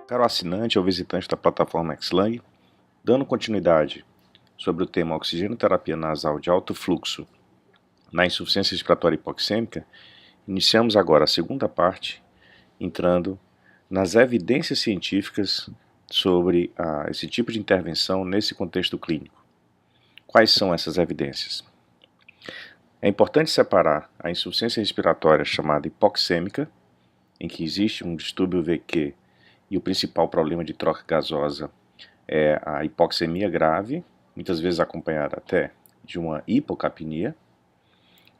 Caro assinante ou visitante da plataforma Xlang, dando continuidade sobre o tema oxigenoterapia nasal de alto fluxo na insuficiência respiratória hipoxêmica, iniciamos agora a segunda parte, entrando nas evidências científicas sobre esse tipo de intervenção nesse contexto clínico. Quais são essas evidências? É importante separar a insuficiência respiratória chamada hipoxêmica, em que existe um distúrbio VQ e o principal problema de troca gasosa é a hipoxemia grave, muitas vezes acompanhada até de uma hipocapnia,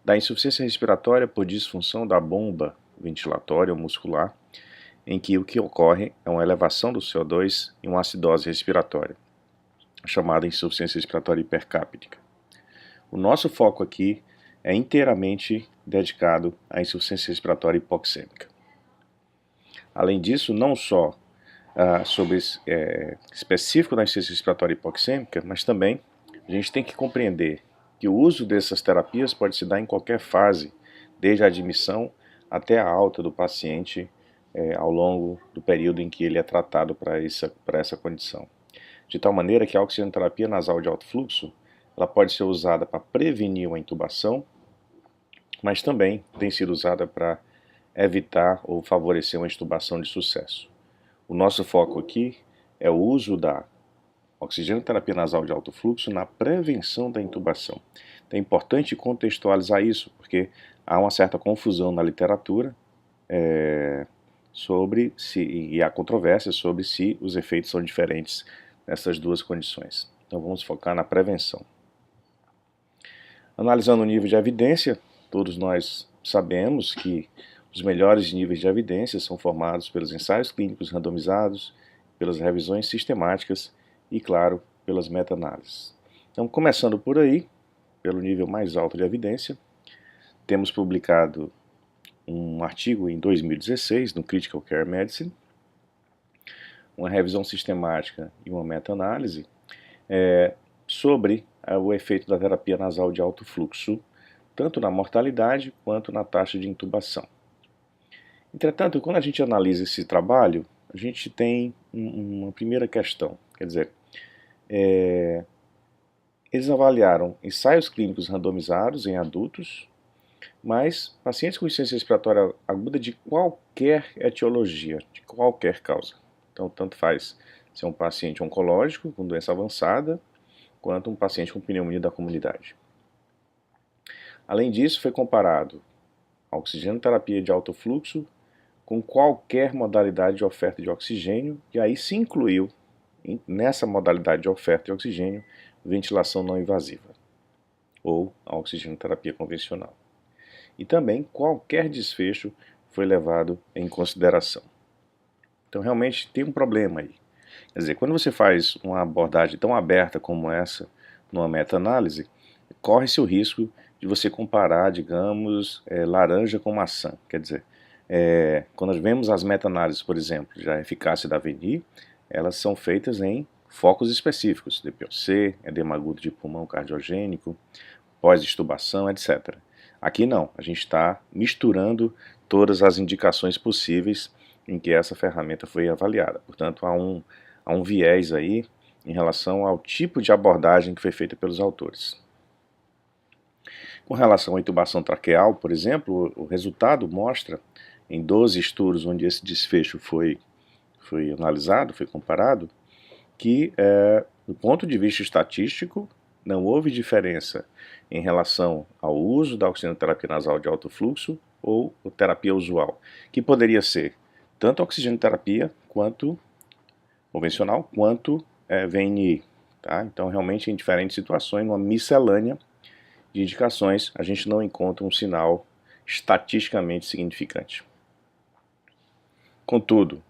da insuficiência respiratória por disfunção da bomba ventilatória ou muscular, em que o que ocorre é uma elevação do CO2 e uma acidose respiratória, chamada insuficiência respiratória hipercápnica. O nosso foco aqui é inteiramente dedicado à insuficiência respiratória hipoxêmica. Além disso, não só específico da insuficiência respiratória hipoxêmica, mas também a gente tem que compreender que o uso dessas terapias pode se dar em qualquer fase, desde a admissão até a alta do paciente ao longo do período em que ele é tratado para essa condição. De tal maneira que a oxigenoterapia nasal de alto fluxo ela pode ser usada para prevenir uma intubação, mas também tem sido usada para evitar ou favorecer uma intubação de sucesso. O nosso foco aqui é o uso da oxigenoterapia nasal de alto fluxo na prevenção da intubação. Então é importante contextualizar isso, porque há uma certa confusão na literatura e há controvérsia sobre se os efeitos são diferentes nessas duas condições. Então vamos focar na prevenção. Analisando o nível de evidência, todos nós sabemos que os melhores níveis de evidência são formados pelos ensaios clínicos randomizados, pelas revisões sistemáticas e, claro, pelas meta-análises. Então, começando por aí, pelo nível mais alto de evidência, temos publicado um artigo em 2016 no Critical Care Medicine, uma revisão sistemática e uma meta-análise sobre o efeito da terapia nasal de alto fluxo, tanto na mortalidade quanto na taxa de intubação. Entretanto, quando a gente analisa esse trabalho, a gente tem uma primeira questão, quer dizer, eles avaliaram ensaios clínicos randomizados em adultos, mas pacientes com insuficiência respiratória aguda de qualquer etiologia, de qualquer causa. Então, tanto faz se é um paciente oncológico com doença avançada, quanto um paciente com pneumonia da comunidade. Além disso, foi comparado a oxigenoterapia de alto fluxo com qualquer modalidade de oferta de oxigênio, e aí se incluiu nessa modalidade de oferta de oxigênio ventilação não invasiva, ou a oxigenoterapia convencional. E também qualquer desfecho foi levado em consideração. Então realmente tem um problema aí. Quer dizer, quando você faz uma abordagem tão aberta como essa, numa meta-análise, corre-se o risco de você comparar, digamos, laranja com maçã. Quer dizer, quando nós vemos as meta-análises, por exemplo, da eficácia da VNI, elas são feitas em focos específicos, DPOC, edema agudo de pulmão cardiogênico, pós-extubação, etc. Aqui não, a gente está misturando todas as indicações possíveis em que essa ferramenta foi avaliada. Portanto, há um viés aí em relação ao tipo de abordagem que foi feita pelos autores. Com relação à intubação traqueal, por exemplo, o resultado mostra, em 12 estudos onde esse desfecho foi analisado, foi comparado, que, do ponto de vista estatístico, não houve diferença em relação ao uso da oxigenoterapia nasal de alto fluxo ou terapia usual, que poderia ser tanto a oxigenoterapia quanto convencional, quanto VNI. Tá? Então, realmente, em diferentes situações, numa miscelânea de indicações, a gente não encontra um sinal estatisticamente significante. Contudo,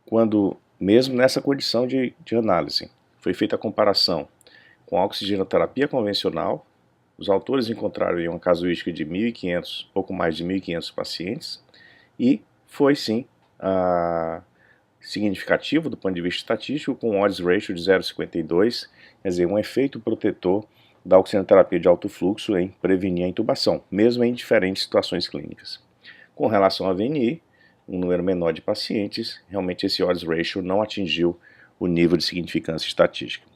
quando, mesmo nessa condição de análise, foi feita a comparação com a oxigenoterapia convencional, os autores encontraram uma casuística de 1.500, pouco mais de 1.500 pacientes, e foi sim significativo do ponto de vista estatístico, com um odds ratio de 0,52, quer dizer, um efeito protetor da oxigenoterapia de alto fluxo em prevenir a intubação, mesmo em diferentes situações clínicas. Com relação à VNI, um número menor de pacientes, realmente esse odds ratio não atingiu o nível de significância estatística.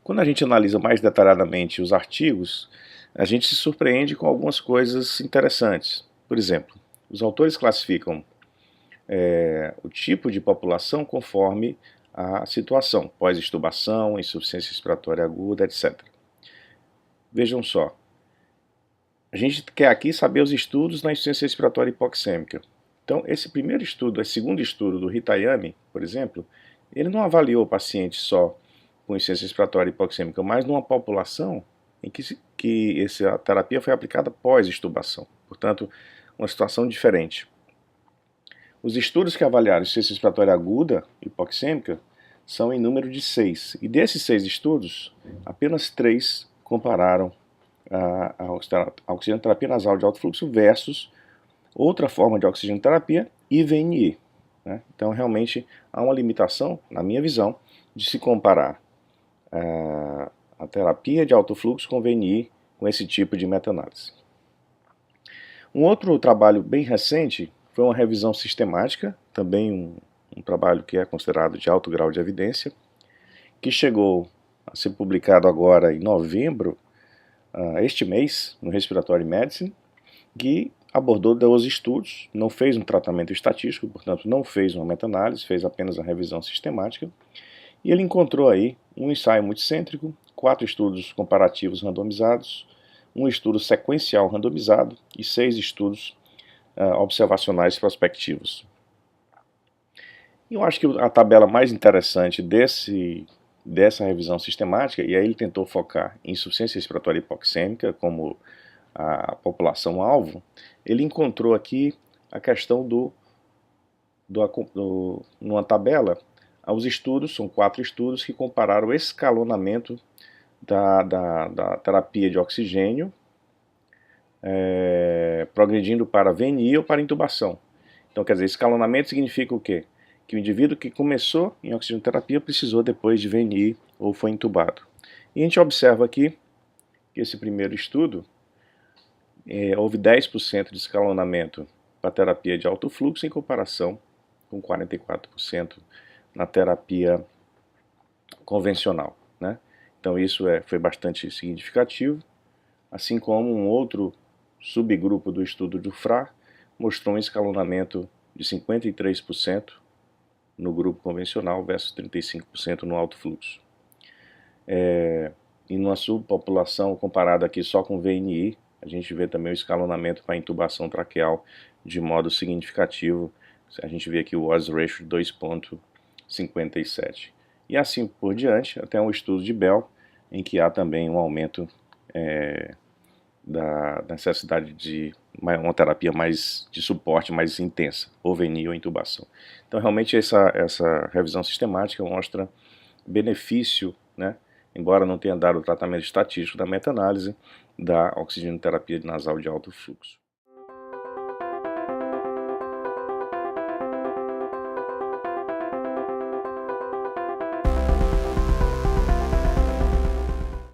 Quando a gente analisa mais detalhadamente os artigos, a gente se surpreende com algumas coisas interessantes. Por exemplo, os autores classificam o tipo de população conforme a situação, pós-extubação, insuficiência respiratória aguda, etc. Vejam só, a gente quer aqui saber os estudos na insuficiência respiratória hipoxêmica. Então, esse segundo estudo do Hitayami, por exemplo, ele não avaliou o paciente só com insuficiência respiratória hipoxêmica, mas numa população em que essa terapia foi aplicada pós-extubação. Portanto, uma situação diferente. Os estudos que avaliaram insuficiência respiratória aguda hipoxêmica são em número de 6. E desses 6 estudos, apenas 3 compararam a oxigenoterapia nasal de alto fluxo versus outra forma de oxigenoterapia e VNI. Né? Então, realmente, há uma limitação, na minha visão, de se comparar a terapia de alto fluxo com VNI com esse tipo de meta-análise. Um outro trabalho bem recente foi uma revisão sistemática, também um trabalho que é considerado de alto grau de evidência, que chegou a ser publicado agora em novembro, este mês, no Respiratory Medicine, que abordou 12 estudos, não fez um tratamento estatístico, portanto não fez uma meta-análise, fez apenas a revisão sistemática, e ele encontrou aí um ensaio multicêntrico, 4 estudos comparativos randomizados, um estudo sequencial randomizado e 6 estudos observacionais prospectivos. Eu acho que a tabela mais interessante dessa revisão sistemática, e aí ele tentou focar em insuficiência respiratória hipoxêmica como a população-alvo, ele encontrou aqui a questão numa tabela, os estudos, são 4 estudos que compararam o escalonamento da terapia de oxigênio progredindo para VNI ou para intubação. Então, quer dizer, escalonamento significa o quê? Que o indivíduo que começou em oxigenoterapia precisou depois de VNI ou foi intubado. E a gente observa aqui que esse primeiro estudo houve 10% de escalonamento para a terapia de alto fluxo em comparação com 44% na terapia convencional, né? Então isso foi bastante significativo, assim como um outro subgrupo do estudo do FRA mostrou um escalonamento de 53% no grupo convencional versus 35% no alto fluxo. E numa subpopulação comparada aqui só com VNI, a gente vê também o escalonamento para intubação traqueal de modo significativo. A gente vê aqui o odds ratio de 2,57. E assim por diante, até um estudo de Bell, em que há também um aumento da necessidade de uma terapia mais de suporte mais intensa, ou VNI ou intubação. Então realmente essa revisão sistemática mostra benefício, né, embora não tenha dado o tratamento estatístico da meta-análise da oxigenoterapia nasal de alto fluxo.